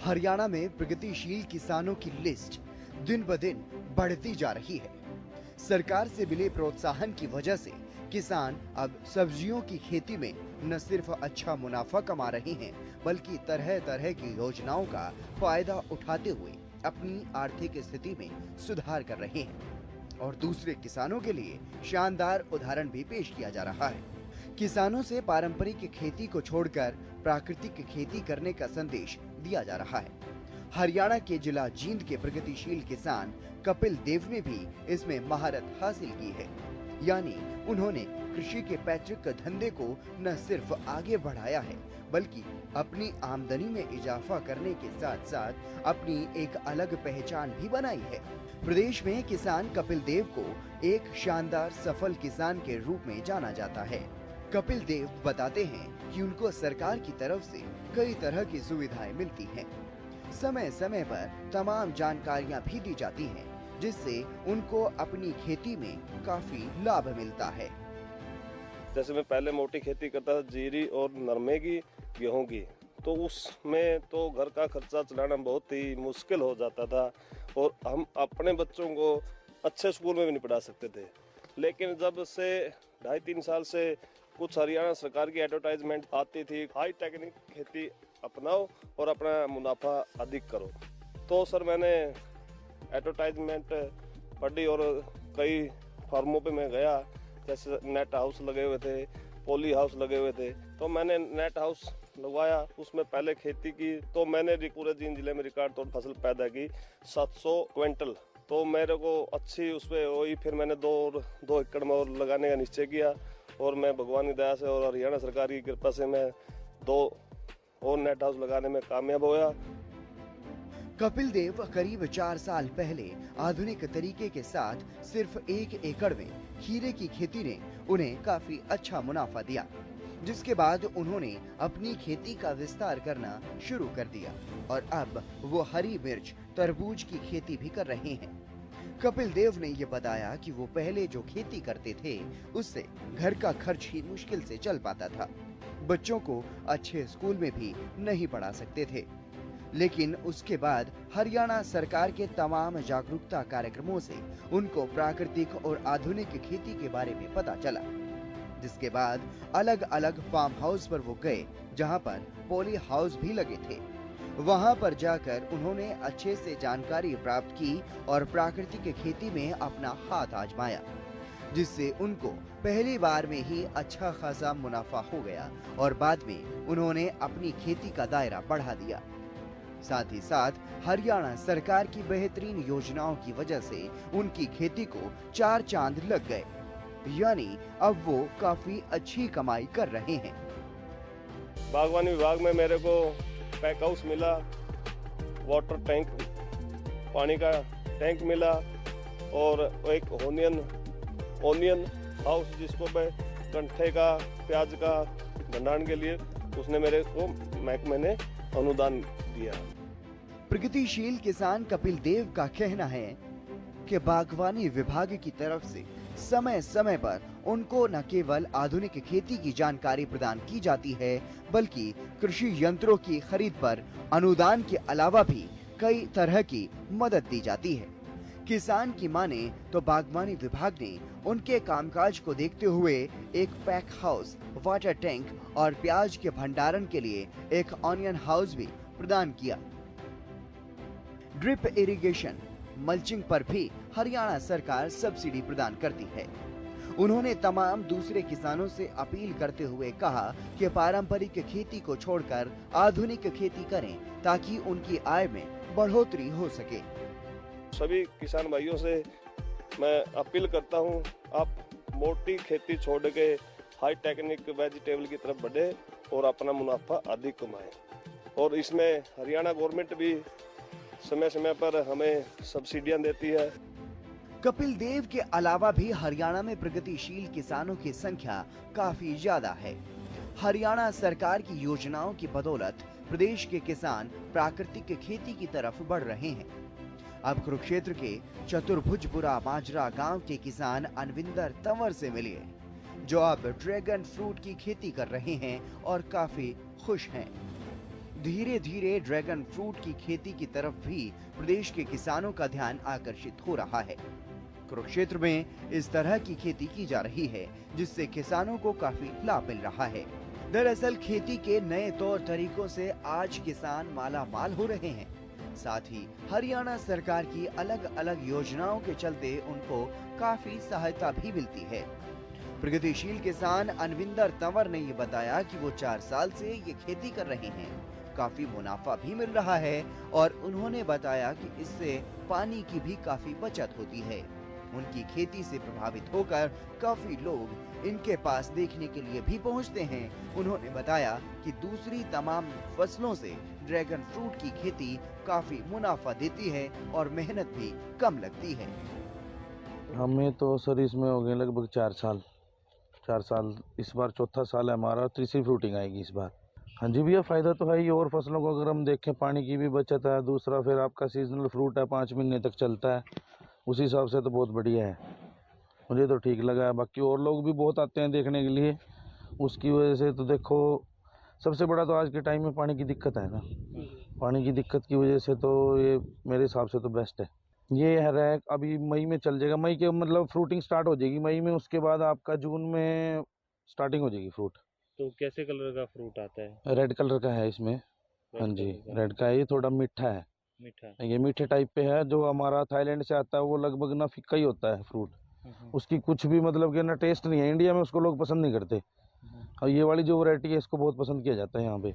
हरियाणा में प्रगतिशील किसानों की लिस्ट दिन ब दिन बढ़ती जा रही है। सरकार से मिले प्रोत्साहन की वजह से किसान अब सब्जियों की खेती में न सिर्फ अच्छा मुनाफा कमा रहे हैं, बल्कि तरह तरह की योजनाओं का फायदा उठाते हुए अपनी आर्थिक स्थिति में सुधार कर रहे हैं। और दूसरे किसानों के लिए शानदार उदाहरण भी पेश किया जा रहा है। किसानों से पारंपरिक खेती को छोड़कर प्राकृतिक खेती करने का संदेश दिया जा रहा है। हरियाणा के जिला जींद के प्रगतिशील किसान कपिल देव ने भी इसमें महारत हासिल की है। यानी उन्होंने कृषि के पैतृक धंधे को न सिर्फ आगे बढ़ाया है, बल्कि अपनी आमदनी में इजाफा करने के साथ साथ अपनी एक अलग पहचान भी बनाई है। प्रदेश में किसान कपिल देव को एक शानदार सफल किसान के रूप में जाना जाता है। कपिल देव बताते हैं कि उनको सरकार की तरफ से कई तरह की सुविधाएं मिलती हैं। समय समय पर तमाम जानकारियां भी दी जाती हैं, जिससे उनको अपनी खेती में काफी लाभ मिलता है। जैसे मैं पहले मोटी खेती करता था, जीरी और नरमे की, गेहूं की, तो उसमें तो घर का खर्चा चलाना बहुत ही मुश्किल हो जाता था और हम अपने बच्चों को अच्छे स्कूल में भी नहीं पढ़ा सकते थे। लेकिन जब से 2.5-3 साल से कुछ हरियाणा सरकार की एडवर्टाइजमेंट आती थी, हाई टेक्निक खेती अपनाओ और अपना मुनाफा अधिक करो, तो सर मैंने एडवर्टाइजमेंट पढ़ी और कई फार्मों पे मैं गया। जैसे नेट हाउस लगे हुए थे, पॉली हाउस लगे हुए थे, तो मैंने नेट हाउस लगवाया। उसमें पहले खेती की तो मैंने पूरे जींद जिले में रिकॉर्ड तोड़ फसल पैदा की 700 क्विंटल। तो मेरे को अच्छी उसमें वही, फिर मैंने 2 एकड़ में और लगाने का निश्चय किया और मैं भगवान की दया से और हरियाणा सरकार की कृपा से मैं 2 और नेट हाउस लगाने में कामयाब होया। कपिल देव करीब 4 साल पहले आधुनिक तरीके के साथ सिर्फ 1 एकड़ में खीरे की खेती ने उन्हें काफी अच्छा मुनाफा दिया, जिसके बाद उन्होंने अपनी खेती का विस्तार करना शुरू कर दिया और अब वो हरी मिर्च, तरबूज की खेती भी कर रहे हैं। कपिल देव ने ये बताया कि वो पहले जो खेती करते थे उससे घर का खर्च ही मुश्किल से चल पाता था। बच्चों को अच्छे स्कूल में भी नहीं पढ़ा सकते थे। लेकिन उसके बाद हरियाणा सरकार के तमाम जागरूकता कार्यक्रमों से उनको प्राकृतिक और आधुनिक खेती के बारे में पता चला, जिसके बाद अलग अलग फार्म हाउस पर वो गए, जहां पर पॉली हाउस भी लगे थे। वहां पर जाकर उन्होंने अच्छे से जानकारी प्राप्त की और प्राकृतिक खेती में अपना हाथ आजमाया, जिससे उनको पहली बार में ही अच्छा खासा मुनाफा हो गया और बाद में उन्होंने अपनी खेती का दायरा बढ़ा दिया। साथ ही साथ हरियाणा सरकार की बेहतरीन योजनाओं की वजह से उनकी खेती को 4 चांद लग गए, यानी अब वो काफी अच्छी कमाई कर रहे हैं। बागवानी विभाग में मेरे को पैक हाउस मिला, वाटर टैंक, पानी का टैंक मिला और एक ओनियन हाउस जिसको मैं कंठे का, प्याज का भंडारण के लिए उसने मेरे को महकमे ने अनुदान दिया। प्रगतिशील किसान कपिल देव का कहना है कि बागवानी विभाग की तरफ से समय समय पर उनको न केवल आधुनिक खेती की जानकारी प्रदान की जाती है, बल्कि कृषि यंत्रों की खरीद पर अनुदान के अलावा भी कई तरह की मदद दी जाती है। किसान की माने तो बागवानी विभाग ने उनके कामकाज को देखते हुए एक पैक हाउस, वाटर टैंक और प्याज के भंडारण के लिए एक ऑनियन हाउस भी प्रदान किया। ड्रिप इरिगेशन, मल्चिंग पर भी हरियाणा सरकार सब्सिडी प्रदान करती है। उन्होंने तमाम दूसरे किसानों से अपील करते हुए कहा कि पारंपरिक खेती को छोड़कर आधुनिक खेती करें, ताकि उनकी आय में बढ़ोतरी हो सके। सभी किसान भाइयों से मैं अपील करता हूं, आप मोटी खेती छोड़ के हाई टेक्निक वेजिटेबल की तरफ बढ़े और अपना मुनाफा अधिक कमाएं। और इसमें हरियाणा गवर्नमेंट भी समय समय पर हमें सब्सिडियां देती है। कपिल देव के अलावा भी हरियाणा में प्रगतिशील किसानों की संख्या काफी ज्यादा है। हरियाणा सरकार की योजनाओं की बदौलत प्रदेश के किसान प्राकृतिक खेती की तरफ बढ़ रहे हैं। अब कुरुक्षेत्र के चतुर्भुजपुरा माजरा गांव के किसान अनविंदर तंवर से मिलिए, जो अब ड्रैगन फ्रूट की खेती कर रहे हैं और काफी खुश हैं। धीरे धीरे ड्रैगन फ्रूट की खेती की तरफ भी प्रदेश के किसानों का ध्यान आकर्षित हो रहा है। कुरुक्षेत्र में इस तरह की खेती की जा रही है जिससे किसानों को काफी लाभ मिल रहा है। दरअसल खेती के नए तौर तरीकों से आज किसान माला माल हो रहे हैं। साथ ही हरियाणा सरकार की अलग अलग योजनाओं के चलते उनको काफी सहायता भी मिलती है। प्रगतिशील किसान अनविंदर तंवर ने ये बताया कि वो 4 साल से ये खेती कर रहे हैं। काफी मुनाफा भी मिल रहा है और उन्होंने बताया कि इससे पानी की भी काफी बचत होती है। उनकी खेती से प्रभावित होकर काफी लोग इनके पास देखने के लिए भी पहुंचते हैं। उन्होंने बताया कि दूसरी तमाम फसलों से ड्रैगन फ्रूट की खेती काफी मुनाफा देती है और मेहनत भी कम लगती है। हमें तो सर इसमें हो गए लगभग 4 साल। इस बार चौथा साल है हमारा, तीसरी फ्रूटिंग आएगी इस बार। हाँ जी भैया, फायदा तो है ही। और फसलों को अगर हम देखें, पानी की भी बचत है। दूसरा फिर आपका सीजनल फ्रूट है, 5 महीने तक चलता है। उस हिसाब से तो बहुत बढ़िया है, मुझे तो ठीक लगा है। बाकी और लोग भी बहुत आते हैं देखने के लिए। उसकी वजह से तो देखो, सबसे बड़ा तो आज के टाइम में पानी की दिक्कत है ना। पानी की दिक्कत की वजह से तो ये मेरे हिसाब से तो बेस्ट है। ये है रैक अभी मई में चल जाएगा। मई के मतलब फ्रूटिंग स्टार्ट हो जाएगी मई में। उसके बाद आपका जून में स्टार्टिंग हो जाएगी फ्रूट। तो कैसे कलर का फ्रूट आता है? रेड कलर का है इसमें। हाँ रेड जी, कलर का। रेड का है। ये थोड़ा मीठा है। मीठा। ये मीठे टाइप पे है। जो हमारा थाईलैंड से आता है वो लगभग ना फीका ही होता है फ्रूट। उसकी कुछ भी मतलब कि ना टेस्ट नहीं है। इंडिया में उसको लोग पसंद नहीं करते, और ये वाली जो वैरायटी है इसको बहुत पसंद किया जाता है यहाँ पे।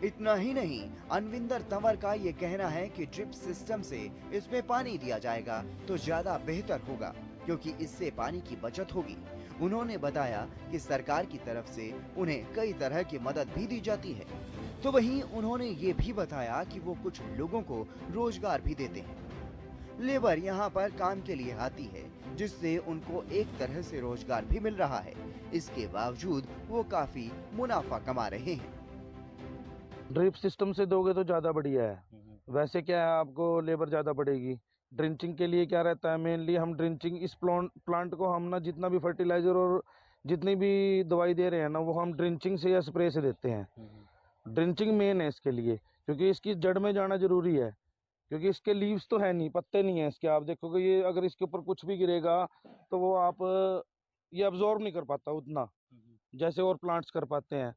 इतना ही नहीं, अनविंदर तंवर का ये कहना है कि ड्रिप सिस्टम से इसमें पानी दिया जाएगा तो ज्यादा बेहतर होगा, क्योंकि इससे पानी की बचत होगी। उन्होंने बताया कि सरकार की तरफ से उन्हें कई तरह की मदद भी दी जाती है। तो वहीं उन्होंने ये भी बताया कि वो कुछ लोगों को रोजगार भी देते हैं। लेबर यहाँ पर काम के लिए आती है, जिससे उनको एक तरह से रोजगार भी मिल रहा है। इसके बावजूद वो काफी मुनाफा कमा रहे हैं। ड्रिप सिस्टम से दोगे तो ज़्यादा बढ़िया है। वैसे क्या है, आपको लेबर ज़्यादा पड़ेगी। ड्रिंचिंग के लिए क्या रहता है, मेनली हम ड्रिंचिंग इस प्लांट को हम ना जितना भी फर्टिलाइजर और जितनी भी दवाई दे रहे हैं ना, वो हम ड्रिंचिंग से या स्प्रे से देते हैं। ड्रिंचिंग मेन है इसके लिए, क्योंकि इसकी जड़ में जाना जरूरी है। क्योंकि इसके लीव्स तो है नहीं, पत्ते नहीं है इसके। आप देखोगे ये अगर इसके ऊपर कुछ भी गिरेगा तो वो आप ये अब्जॉर्ब नहीं कर पाता उतना जैसे और प्लांट्स कर पाते हैं।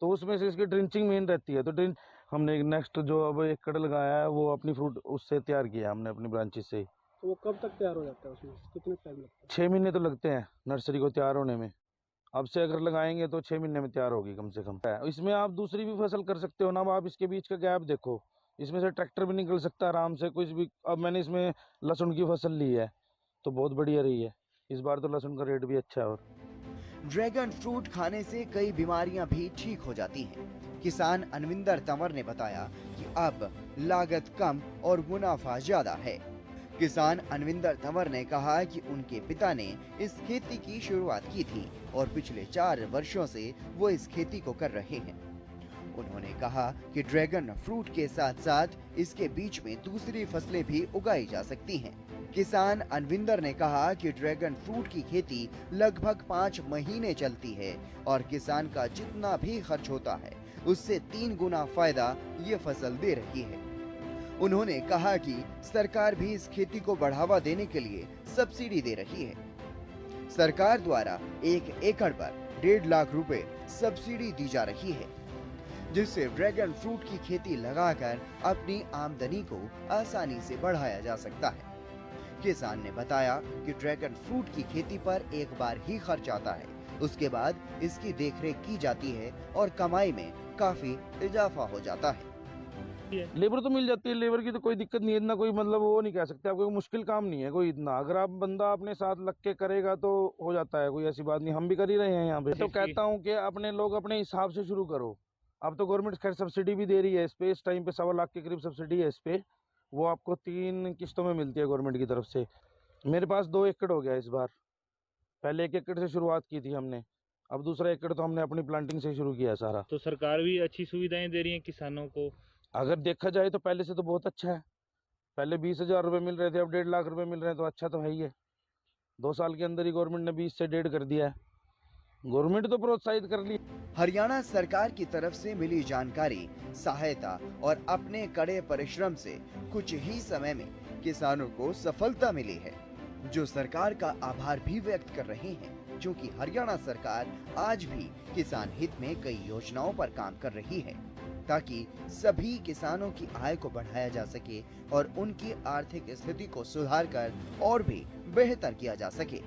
तो उसमें से इसकी ड्रिंचिंग मेन रहती है। तो हमने नेक्स्ट जो अब एकड़ लगाया है वो अपनी फ्रूट उससे तैयार किया हमने, अपनी ब्रांचेस से। तो वो कब तक तैयार हो जाता है? उसमें कितने टाइम लगता है? 6 महीने तो लगते हैं नर्सरी को तैयार होने में। अब से अगर लगाएंगे तो 6 महीने में तैयार होगी कम से कम। इसमें आप दूसरी भी फसल कर सकते हो ना। अब आप इसके बीच का गैप देखो, इसमें से ट्रैक्टर भी निकल सकता है आराम से कुछ भी। अब मैंने इसमें लहसुन की फसल ली है तो बहुत बढ़िया रही है इस बार। तो लहसुन का रेट भी अच्छा है। और ड्रैगन फ्रूट खाने से कई बीमारियां भी ठीक हो जाती हैं। किसान अनविंदर तंवर ने बताया कि अब लागत कम और मुनाफा ज्यादा है। किसान अनविंदर तंवर ने कहा कि उनके पिता ने इस खेती की शुरुआत की थी और पिछले 4 वर्षों से वो इस खेती को कर रहे हैं। उन्होंने कहा कि ड्रैगन फ्रूट के साथ साथ इसके बीच में दूसरी फसलें भी उगाई जा सकती हैं। किसान अनविंदर ने कहा कि ड्रैगन फ्रूट की खेती लगभग 5 महीने चलती है और किसान का जितना भी खर्च होता है उससे 3 गुना फायदा ये फसल दे रही है। उन्होंने कहा कि सरकार भी इस खेती को बढ़ावा देने के लिए सब्सिडी दे रही है। सरकार द्वारा 1 एकड़ पर 1.5 लाख रुपए सब्सिडी दी जा रही है, जिससे ड्रैगन फ्रूट की खेती लगाकर अपनी आमदनी को आसानी से बढ़ाया जा सकता है। किसान ने बताया कि ड्रैगन फ्रूट की खेती पर एक बार ही खर्च आता है, उसके बाद इसकी देखरेख की जाती है और कमाई में काफी इजाफा हो जाता है। लेबर तो मिल जाती है, लेबर की तो कोई दिक्कत नहीं है। इतना कोई मतलब वो नहीं कह सकते आपको, मुश्किल काम नहीं है कोई इतना। अगर आप बंदा अपने साथ लग के करेगा तो हो जाता है, कोई ऐसी बात नहीं। हम भी कर ही रहे हैं यहाँ पे। तो कहता हूँ कि अपने लोग अपने हिसाब से शुरू करो। अब तो गवर्नमेंट खैर सब्सिडी भी दे रही है इस पे। इस टाइम पे 1.25 लाख के करीब सब्सिडी है इस पे। वो आपको 3 किस्तों में मिलती है गवर्नमेंट की तरफ से। मेरे पास 2 एकड़ हो गया इस बार। पहले 1 एकड़ से शुरुआत की थी हमने, अब दूसरा एकड़ तो हमने अपनी प्लांटिंग से शुरू किया है सारा। तो सरकार भी अच्छी सुविधाएं दे रही है किसानों को? अगर देखा जाए तो पहले से तो बहुत अच्छा है। पहले 20,000 रुपये मिल रहे थे, अब 1.5 लाख रुपए मिल रहे हैं। तो अच्छा तो है ही है। 2 साल के अंदर ही गवर्नमेंट ने 20 से 1.5 कर दिया है। गवर्नमेंट तो प्रोत्साहित कर ली। हरियाणा सरकार की तरफ से मिली जानकारी, सहायता और अपने कड़े परिश्रम से कुछ ही समय में किसानों को सफलता मिली है, जो सरकार का आभार भी व्यक्त कर रहे हैं, क्योंकि हरियाणा सरकार आज भी किसान हित में कई योजनाओं पर काम कर रही है ताकि सभी किसानों की आय को बढ़ाया जा सके और उनकी आर्थिक स्थिति को सुधार कर और भी बेहतर किया जा सके।